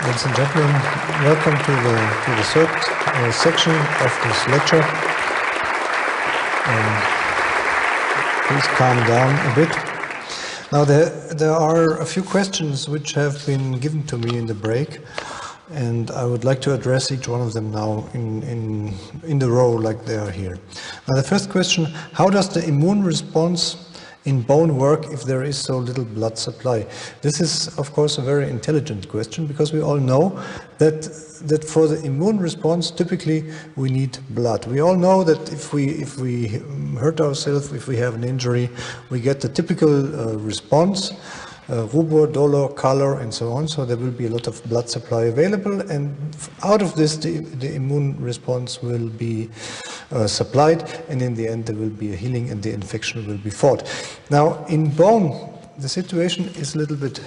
Ladies and gentlemen, welcome to the third section of this lecture. Please calm down a bit. Now there are a few questions which have been given to me in the break, and I would like to address each one of them now in the row like they are here. Now the first question: how does the immune response in bone work if there is so little blood supply? This is, of course, a very intelligent question, because we all know that for the immune response, typically we need blood. We all know that if we hurt ourselves, if we have an injury, we get the typical response, rubor, dolor, color, and so on. So there will be a lot of blood supply available, and out of this, the immune response will be supplied, and in the end there will be a healing and the infection will be fought. Now in bone, the situation is a little bit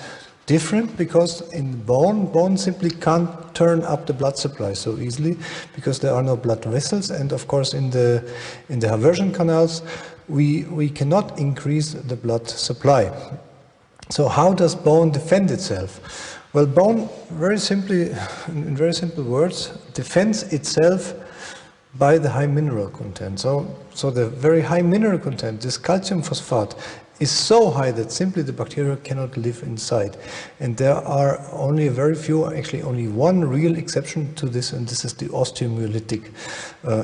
different, because in bone simply can't turn up the blood supply so easily, because there are no blood vessels, and of course in the Haversian canals we cannot increase the blood supply. So how does bone defend itself? Well, bone, very simply, in very simple words, defends itself by the high mineral content. So the very high mineral content, this calcium phosphate, is so high that simply the bacteria cannot live inside. And there are only a very few, actually only one real exception to this, and this is the osteomyelitic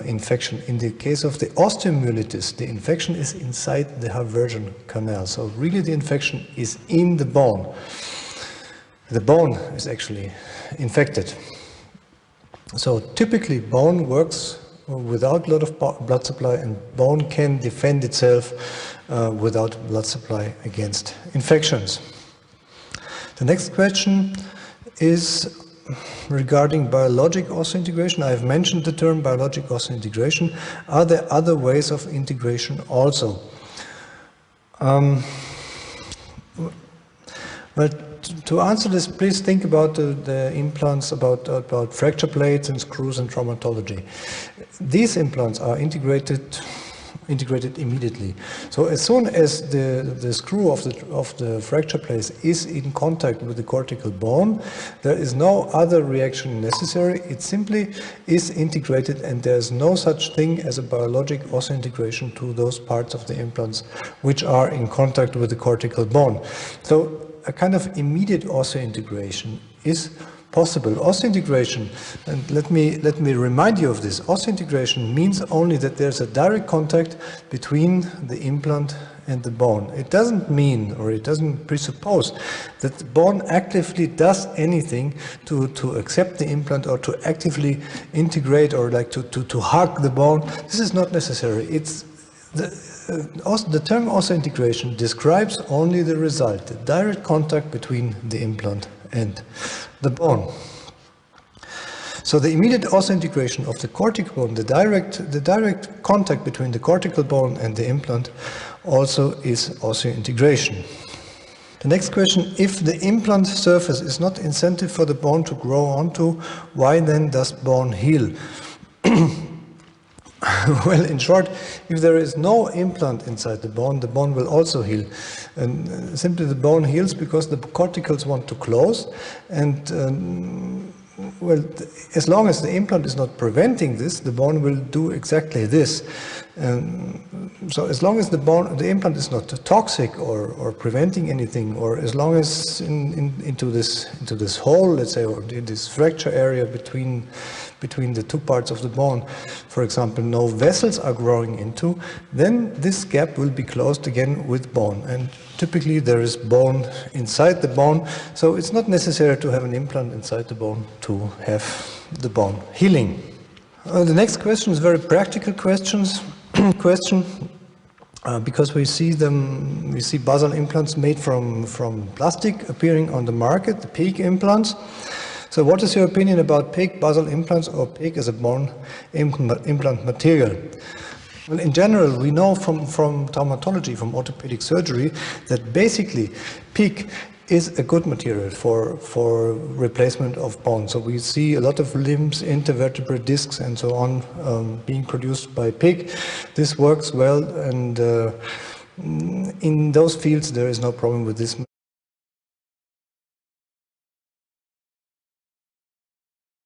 infection. In the case of the osteomyelitis, the infection is inside the Haversian canal. So really the infection is in the bone. The bone is actually infected. So typically bone works without a lot of blood supply, and bone can defend itself without blood supply against infections. The next question is regarding biologic osseointegration. I've mentioned the term biologic osseointegration. Are there other ways of integration also? Well, to answer this, please think about the implants, about fracture plates and screws and traumatology. These implants are integrated immediately. So as soon as the screw of the fracture plate is in contact with the cortical bone, there is no other reaction necessary. It simply is integrated, and there is no such thing as a biologic osseointegration to those parts of the implants which are in contact with the cortical bone. So a kind of immediate osseointegration is possible. Osseointegration, and let me remind you of this, osseointegration means only that there's a direct contact between the implant and the bone. It doesn't mean, or it doesn't presuppose, that the bone actively does anything to accept the implant or to actively integrate or like to hug the bone. This is not necessary. It's the term osseointegration describes only the result, the direct contact between the implant and the bone. So the immediate osseointegration of the cortical bone, the direct contact between the cortical bone and the implant, also is osseointegration. The next question: if the implant surface is not incentive for the bone to grow onto, why then does bone heal? Well, in short, if there is no implant inside the bone will also heal. And simply the bone heals because the corticals want to close, and well, as long as the implant is not preventing this, the bone will do exactly this. So as long as the implant is not toxic or preventing anything, or as long as into this hole, let's say, or in this fracture area between the two parts of the bone, for example, no vessels are growing into, then this gap will be closed again with bone. And typically there is bone inside the bone, so it's not necessary to have an implant inside the bone to have the bone healing. The next question is a very practical question, because we see basal implants made from plastic appearing on the market, the PEEK implants. So what is your opinion about PEEK basal implants, or PEEK as a bone implant material? Well, in general, we know from traumatology, from orthopedic surgery, that basically PEEK is a good material for replacement of bone. So we see a lot of limbs, intervertebrate discs, and so on being produced by PEEK. This works well, and in those fields there is no problem with this